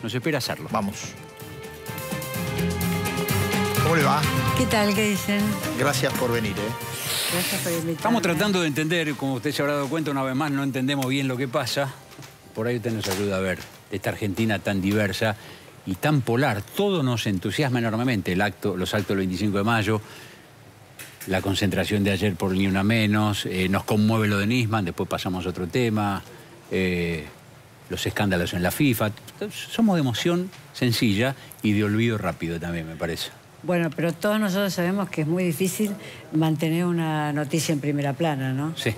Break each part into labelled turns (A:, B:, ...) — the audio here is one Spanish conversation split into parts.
A: nos espera hacerlo.
B: Vamos. ¿Cómo le va?
C: ¿Qué tal? ¿Qué dicen?
B: Gracias por venir,
C: Gracias por invitarme.
A: Estamos tratando de entender, como usted se habrá dado cuenta una vez más, no entendemos bien lo que pasa. Por ahí usted nos ayuda a ver esta Argentina tan diversa y tan polar. Todo nos entusiasma enormemente. Los actos del 25 de mayo, la concentración de ayer por Ni Una Menos, nos conmueve lo de Nisman, después pasamos a otro tema, los escándalos en la FIFA. Somos de emoción sencilla y de olvido rápido también, me parece.
C: Bueno, pero todos nosotros sabemos que es muy difícil mantener una noticia en primera plana, ¿no?
A: Sí.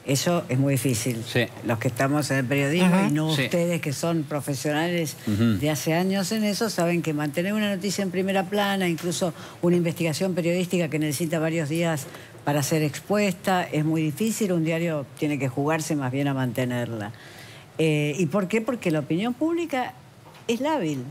C: Eso es muy difícil.
A: Sí.
C: Los que estamos en el periodismo y no
A: Sí.
C: ustedes que son profesionales de hace años en eso, saben que mantener una noticia en primera plana, incluso una investigación periodística que necesita varios días para ser expuesta, es muy difícil. Un diario tiene que jugarse más bien a mantenerla. ¿Y por qué? Porque la opinión pública es lábil.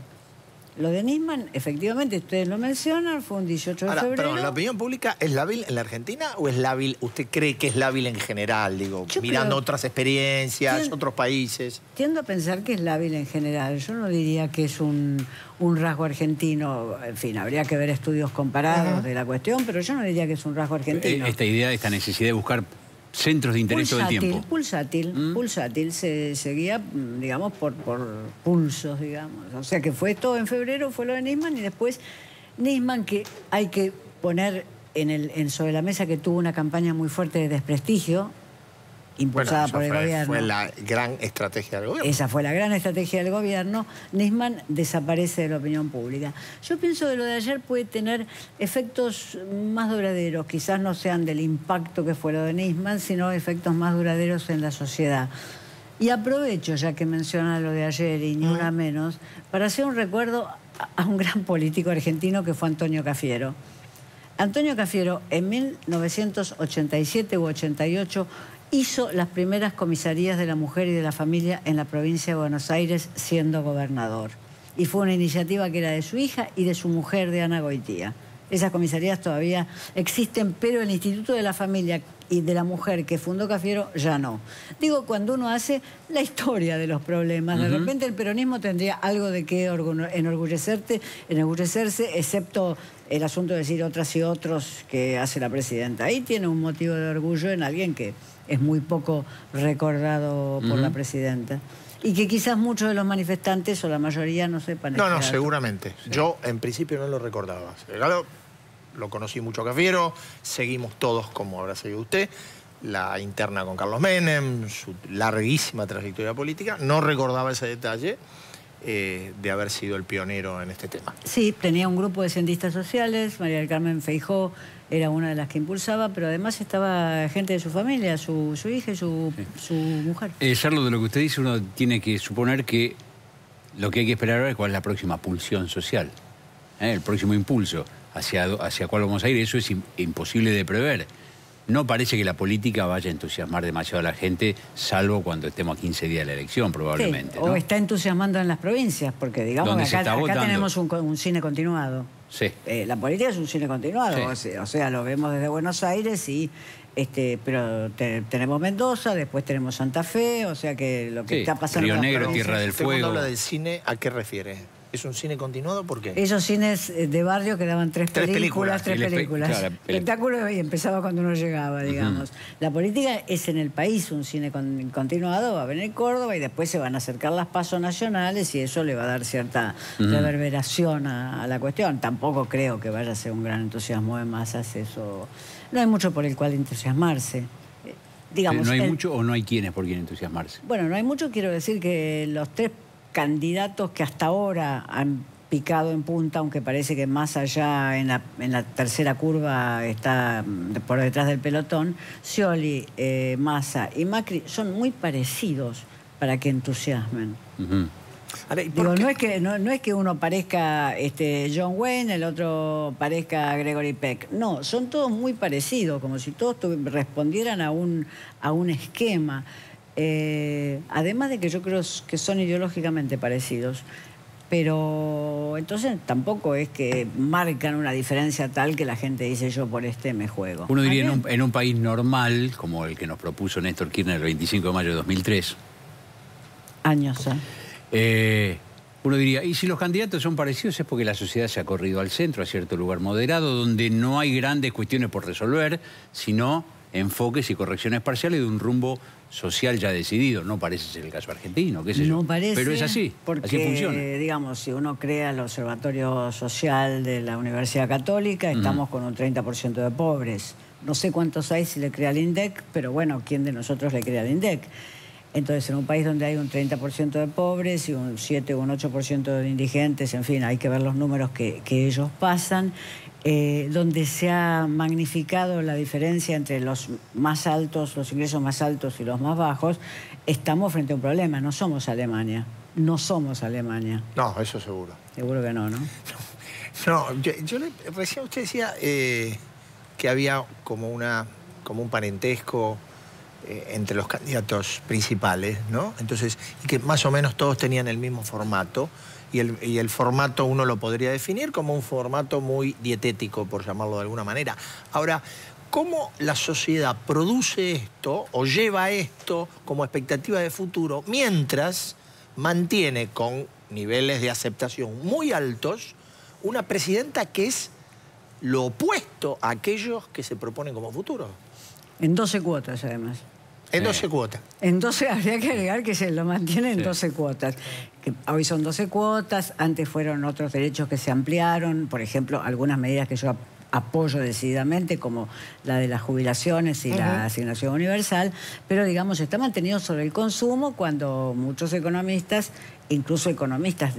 C: Lo de Nisman, efectivamente, ustedes lo mencionan, fue un 18 de febrero.
B: Perdón, ¿la opinión pública es lábil en la Argentina o es lábil, usted cree que es lábil en general? Digo,
C: Yo
B: mirando
C: creo,
B: otras experiencias, otros países.
C: Tiendo a pensar que es lábil en general. Yo no diría que es un rasgo argentino. En fin, habría que ver estudios comparados de la cuestión, pero yo no diría que es un rasgo argentino.
A: Esta idea, esta necesidad de buscar centros de interés todo el tiempo.
C: Pulsátil, se seguía, digamos, por pulsos, digamos. O sea que fue todo en febrero, fue lo de Nisman, y después Nisman, que hay que poner sobre la mesa que tuvo una campaña muy fuerte de desprestigio, impulsada por el gobierno.
B: Fue la gran estrategia del gobierno.
C: Esa fue la gran estrategia del gobierno. Nisman desaparece de la opinión pública. Yo pienso que lo de ayer puede tener efectos más duraderos. Quizás no sean del impacto que fue lo de Nisman, sino efectos más duraderos en la sociedad. Y aprovecho, ya que menciona lo de ayer y Ni Una Menos, para hacer un recuerdo a un gran político argentino que fue Antonio Cafiero. Antonio Cafiero, en 1987 u 88, hizo las primeras comisarías de la mujer y de la familia en la provincia de Buenos Aires siendo gobernador. Y fue una iniciativa que era de su hija y de su mujer, de Ana Goitía. Esas comisarías todavía existen, pero el Instituto de la Familia y de la Mujer que fundó Cafiero ya no. Digo, cuando uno hace la historia de los problemas, de repente el peronismo tendría algo de qué enorgullecerse, excepto el asunto de decir otras y otros que hace la presidenta. Ahí tiene un motivo de orgullo en alguien que es muy poco recordado por la presidenta. Y que quizás muchos de los manifestantes o la mayoría no sepan.
B: No, seguramente. Sí. Yo en principio no lo recordaba. Lo conocí mucho a Cafiero, seguimos todos, como habrá seguido usted, la interna con Carlos Menem, su larguísima trayectoria política. No recordaba ese detalle de haber sido el pionero en este tema. Sí,
C: tenía un grupo de cientistas sociales, María del Carmen Feijó era una de las que impulsaba, pero además estaba gente de su familia, su hija y su mujer.
A: Charlo, de lo que usted dice, uno tiene que suponer que lo que hay que esperar ahora es cuál es la próxima pulsión social, el próximo impulso, hacia cuál vamos a ir. Eso es imposible de prever. No parece que la política vaya a entusiasmar demasiado a la gente, salvo cuando estemos a 15 días de la elección, probablemente.
C: Sí,
A: ¿no?
C: O está entusiasmando en las provincias, porque digamos que acá tenemos un cine continuado.
A: Sí.
C: La política es un cine continuado, sí. O sea, lo vemos desde Buenos Aires, pero tenemos Mendoza, después tenemos Santa Fe, o sea que lo que está pasando...
A: Río Negro, Tierra del Fuego.
B: Cuando habla del cine, ¿a qué refiere? ¿Es un cine continuado? ¿Por qué?
C: Esos cines de barrio que daban tres películas. Claro, el espectáculo y empezaba cuando uno llegaba, digamos. La política es en el país un cine continuado, va a venir Córdoba y después se van a acercar las pasos nacionales y eso le va a dar cierta reverberación a la cuestión. Tampoco creo que vaya a ser un gran entusiasmo de masas, eso. No hay mucho por el cual entusiasmarse. Digamos,
A: ¿no hay mucho o no hay quienes por quien entusiasmarse?
C: Bueno, no hay mucho, quiero decir que los tres candidatos que hasta ahora han picado en punta, aunque parece que más allá en la tercera curva está por detrás del pelotón, Scioli, Massa y Macri son muy parecidos para que entusiasmen.
B: Ahora,
C: digo, no es que uno parezca John Wayne, el otro parezca Gregory Peck. No, son todos muy parecidos, como si todos respondieran a un esquema. Además de que yo creo que son ideológicamente parecidos. Pero entonces tampoco es que marcan una diferencia tal que la gente dice yo por me juego.
A: Uno diría en un país normal, como el que nos propuso Néstor Kirchner el 25 de mayo de 2003.
C: Años,
A: Uno diría, y si los candidatos son parecidos es porque la sociedad se ha corrido al centro, a cierto lugar moderado, donde no hay grandes cuestiones por resolver, sino enfoques y correcciones parciales de un rumbo social ya decidido. No parece ser el caso argentino, qué sé yo.
C: No parece,
A: pero es así,
C: porque,
A: así funciona.
C: Digamos, si uno crea el Observatorio Social de la Universidad Católica, estamos con un 30% de pobres. No sé cuántos hay si le crea el INDEC, pero bueno, ¿quién de nosotros le crea el INDEC? Entonces, en un país donde hay un 30% de pobres y un 7 o un 8% de indigentes, en fin, hay que ver los números que ellos pasan, donde se ha magnificado la diferencia entre los más altos, los ingresos más altos y los más bajos, estamos frente a un problema. No somos Alemania. No somos Alemania.
B: No, eso seguro.
C: Seguro que no, ¿no?
B: No, recién usted decía que había como un parentesco entre los candidatos principales, ¿no? Entonces, y que más o menos todos tenían el mismo formato, y el formato uno lo podría definir como un formato muy dietético, por llamarlo de alguna manera. Ahora, ¿cómo la sociedad produce esto o lleva esto como expectativa de futuro mientras mantiene con niveles de aceptación muy altos una presidenta que es lo opuesto a aquellos que se proponen como futuro?
C: En 12 cuotas, además.
B: En 12 cuotas.
C: En 12, habría que agregar que se lo mantiene en 12 cuotas. Que hoy son 12 cuotas, antes fueron otros derechos que se ampliaron, por ejemplo, algunas medidas que yo apoyo decididamente, como la de las jubilaciones y la asignación universal, pero digamos, está mantenido sobre el consumo cuando muchos economistas, incluso economistas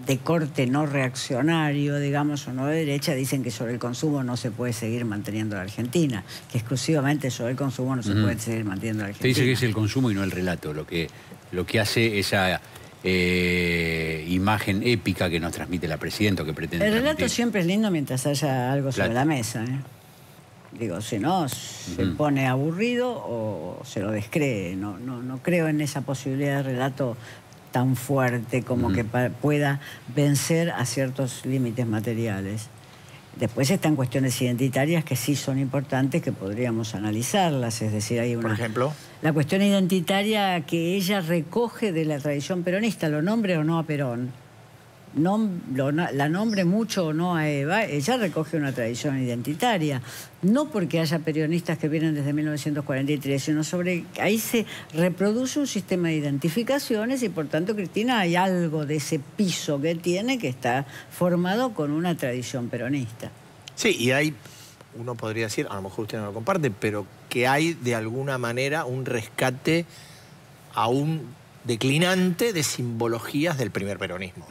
C: de corte no reaccionario, digamos, o no de derecha, dicen que sobre el consumo no se puede seguir manteniendo la Argentina, que exclusivamente sobre el consumo no se puede seguir manteniendo la Argentina.
A: Te dice que es el consumo y no el relato, lo que hace esa imagen épica que nos transmite la presidenta, que pretende
C: El relato
A: transmitir.
C: siempre es lindo mientras haya algo sobre la mesa, ¿eh? Digo, si no, se pone aburrido o se lo descree. No creo en esa posibilidad de relato tan fuerte como que pueda vencer a ciertos límites materiales. Después están cuestiones identitarias que sí son importantes, que podríamos analizarlas. Es decir, hay una...
B: Por ejemplo.
C: La cuestión identitaria que ella recoge de la tradición peronista, lo nombre o no a Perón, la nombre mucho o no a Eva, ella recoge una tradición identitaria. No porque haya peronistas que vienen desde 1943, sino sobre ahí se reproduce un sistema de identificaciones y por tanto, Cristina, hay algo de ese piso que tiene que está formado con una tradición peronista.
B: Sí, y hay, uno podría decir, a lo mejor usted no lo comparte, pero que hay de alguna manera un rescate aún declinante de simbologías del primer peronismo.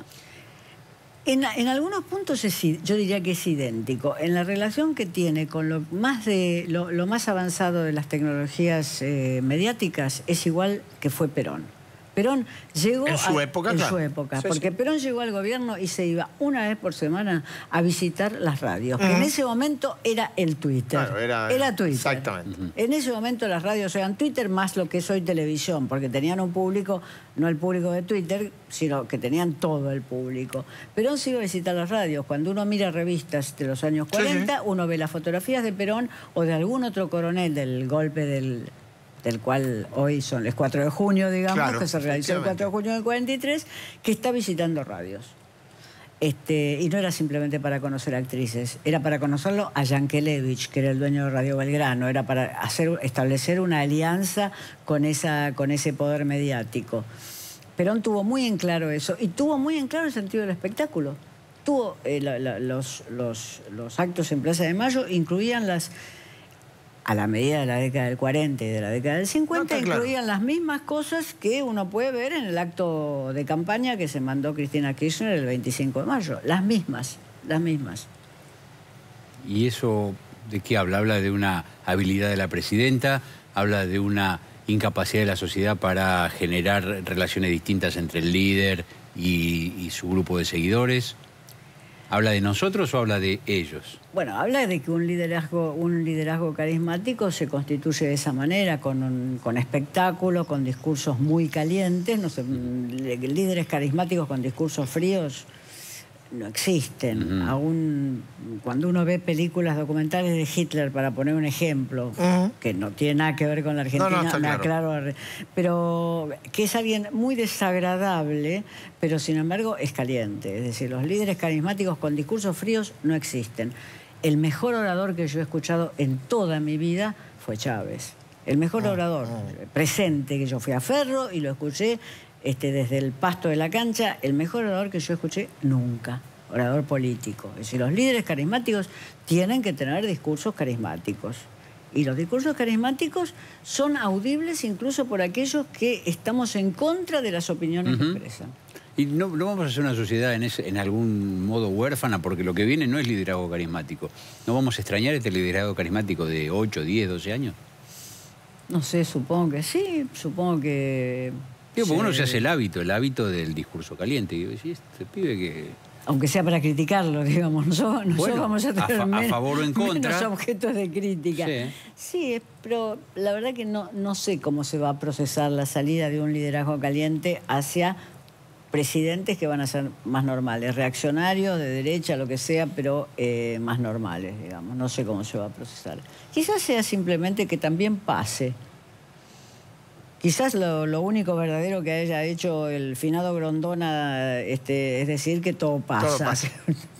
C: En algunos puntos yo diría que es idéntico. En la relación que tiene con lo más avanzado de las tecnologías mediáticas es igual que fue Perón. Perón llegó
B: en su época,
C: claro. En su época, sí, porque sí. Perón llegó al gobierno y se iba una vez por semana a visitar las radios, que en ese momento era el Twitter. Claro, era Twitter.
B: Exactamente.
C: En ese momento las radios eran Twitter más lo que es hoy televisión, porque tenían un público, no el público de Twitter, sino que tenían todo el público. Perón se iba a visitar las radios. Cuando uno mira revistas de los años 40, sí, uno ve las fotografías de Perón o de algún otro coronel del golpe del cual hoy son el 4 de junio, digamos, claro, que se realizó el 4 de junio del 43, que está visitando radios. Y no era simplemente para conocer actrices, era para conocerlo a Yankelevich, que era el dueño de Radio Belgrano, era para establecer una alianza con ese poder mediático. Perón tuvo muy en claro eso, y tuvo muy en claro el sentido del espectáculo. Tuvo los actos en Plaza de Mayo, incluían a la medida de la década del 40 y de la década del 50, incluían las mismas cosas que uno puede ver en el acto de campaña que se mandó Cristina Kirchner el 25 de mayo. Las mismas.
A: ¿Y eso de qué habla? ¿Habla de una habilidad de la presidenta? ¿Habla de una incapacidad de la sociedad para generar relaciones distintas entre el líder y su grupo de seguidores? ¿Habla de nosotros o habla de ellos?
C: Bueno, habla de que un liderazgo carismático se constituye de esa manera, con espectáculo, con discursos muy calientes. No sé, líderes carismáticos con discursos fríos no existen. Aún cuando uno ve películas documentales de Hitler, para poner un ejemplo, que no tiene nada que ver con la Argentina,
B: está claro.
C: aclaro, pero que es alguien muy desagradable, pero sin embargo es caliente. Es decir, los líderes carismáticos con discursos fríos no existen. El mejor orador que yo he escuchado en toda mi vida fue Chávez. El mejor orador presente, que yo fui a Ferro y lo escuché desde el pasto de la cancha, el mejor orador que yo escuché nunca, orador político. Es decir, los líderes carismáticos tienen que tener discursos carismáticos. Y los discursos carismáticos son audibles incluso por aquellos que estamos en contra de las opiniones que expresan.
A: Y no vamos a hacer una sociedad en algún modo huérfana, porque lo que viene no es liderazgo carismático. ¿No vamos a extrañar este liderazgo carismático de 8, 10, 12 años?
C: No sé, supongo que sí, supongo que...
A: Digo, porque uno se hace el hábito del discurso caliente. Y yo decía, este pibe que...
C: Aunque sea para criticarlo, digamos, nosotros
A: bueno,
C: vamos a tener
A: a favor o en contra.
C: menos objetos de crítica. Sí, pero la verdad que no sé cómo se va a procesar la salida de un liderazgo caliente hacia presidentes que van a ser más normales, reaccionarios, de derecha, lo que sea, pero más normales, digamos. No sé cómo se va a procesar. Quizás sea simplemente que también pase. Quizás lo único verdadero que haya hecho el finado Grondona es decir que todo pasa.
B: Todo pasa.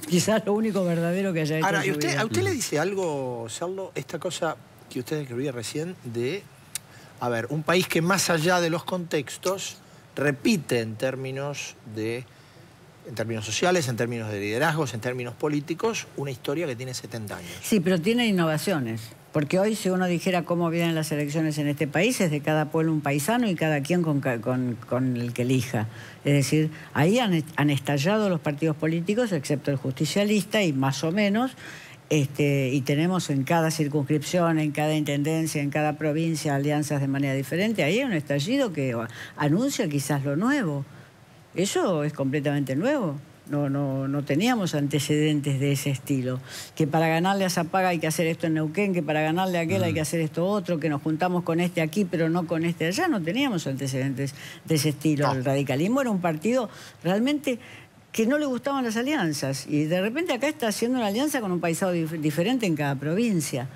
C: Quizás lo único verdadero que haya hecho.
B: Ahora,
C: en su vida.
B: ¿a usted le dice algo, Sarlo, esta cosa que usted escribía recién de, a ver, un país que más allá de los contextos repite en términos sociales, en términos de liderazgos, en términos políticos, una historia que tiene 70 años?
C: Sí, pero tiene innovaciones. Porque hoy, si uno dijera cómo vienen las elecciones en este país, es de cada pueblo un paisano y cada quien con el que elija. Es decir, ahí han estallado los partidos políticos, excepto el justicialista, y más o menos, y tenemos en cada circunscripción, en cada intendencia, en cada provincia, alianzas de manera diferente. Ahí hay un estallido que anuncia quizás lo nuevo. Eso es completamente nuevo. No teníamos antecedentes de ese estilo. Que para ganarle a Zapaga hay que hacer esto en Neuquén, que para ganarle a aquel hay que hacer esto otro, que nos juntamos con este aquí, pero no con este allá. No teníamos antecedentes de ese estilo. El radicalismo era un partido realmente que no le gustaban las alianzas. Y de repente acá está haciendo una alianza con un paisado diferente en cada provincia.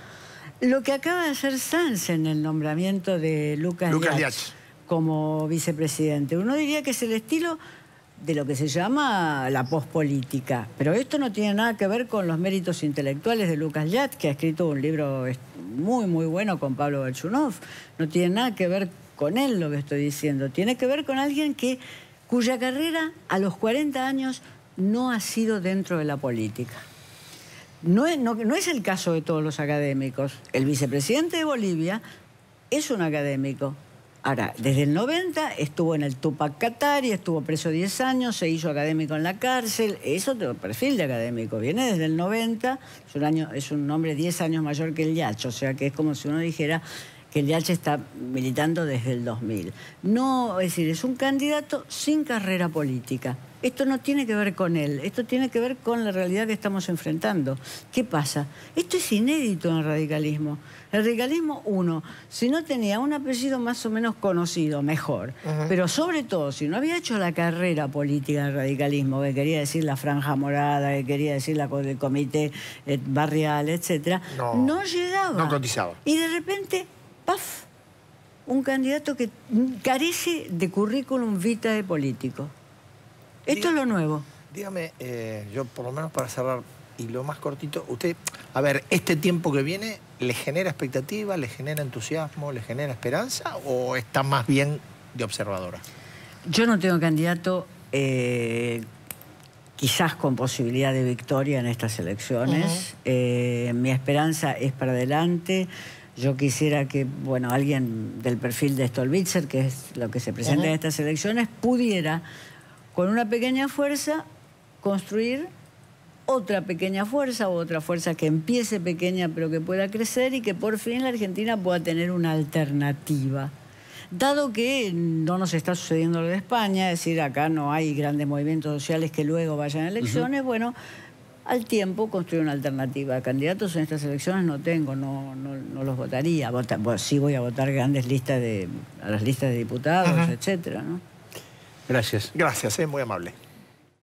C: Lo que acaba de hacer Sanz en el nombramiento de Lucas Liach como vicepresidente, uno diría que es el estilo de lo que se llama la pospolítica. Pero esto no tiene nada que ver con los méritos intelectuales de Lucas Liach, que ha escrito un libro muy, muy bueno con Pablo Belchunov. No tiene nada que ver con él lo que estoy diciendo. Tiene que ver con alguien cuya carrera a los 40 años no ha sido dentro de la política. No es el caso de todos los académicos. El vicepresidente de Bolivia es un académico. Ahora, desde el 90 estuvo en el Tupac Katari, estuvo preso 10 años, se hizo académico en la cárcel. Es otro perfil de académico. Viene desde el 90, es un hombre 10 años mayor que el Liach. O sea que es como si uno dijera que el Liach está militando desde el 2000. No, es decir, es un candidato sin carrera política. Esto no tiene que ver con él, esto tiene que ver con la realidad que estamos enfrentando. ¿Qué pasa? Esto es inédito en el radicalismo. El radicalismo, si no tenía un apellido más o menos conocido, mejor. Pero sobre todo, si no había hecho la carrera política del radicalismo, que quería decir la franja morada, que quería decir el comité barrial, etc., no llegaba.
B: No cotizaba.
C: Y de repente, ¡paf!, un candidato que carece de currículum vitae político. Esto es lo nuevo.
B: Dígame, yo por lo menos para cerrar, y lo más cortito, usted, a ver, ¿este tiempo que viene le genera expectativa, le genera entusiasmo, le genera esperanza o está más bien de observadora?
C: Yo no tengo candidato quizás con posibilidad de victoria en estas elecciones. Mi esperanza es para adelante. Yo quisiera que, alguien del perfil de Stolbizer, que es lo que se presenta en estas elecciones, pudiera, con una pequeña fuerza, construir otra pequeña fuerza, o otra fuerza que empiece pequeña pero que pueda crecer y que por fin la Argentina pueda tener una alternativa. Dado que no nos está sucediendo lo de España, es decir, acá no hay grandes movimientos sociales que luego vayan a elecciones, al tiempo construir una alternativa. Candidatos en estas elecciones no tengo, no los votaría. Sí voy a votar a las listas de diputados, etcétera, ¿no?
A: Gracias.
B: Gracias, muy amable.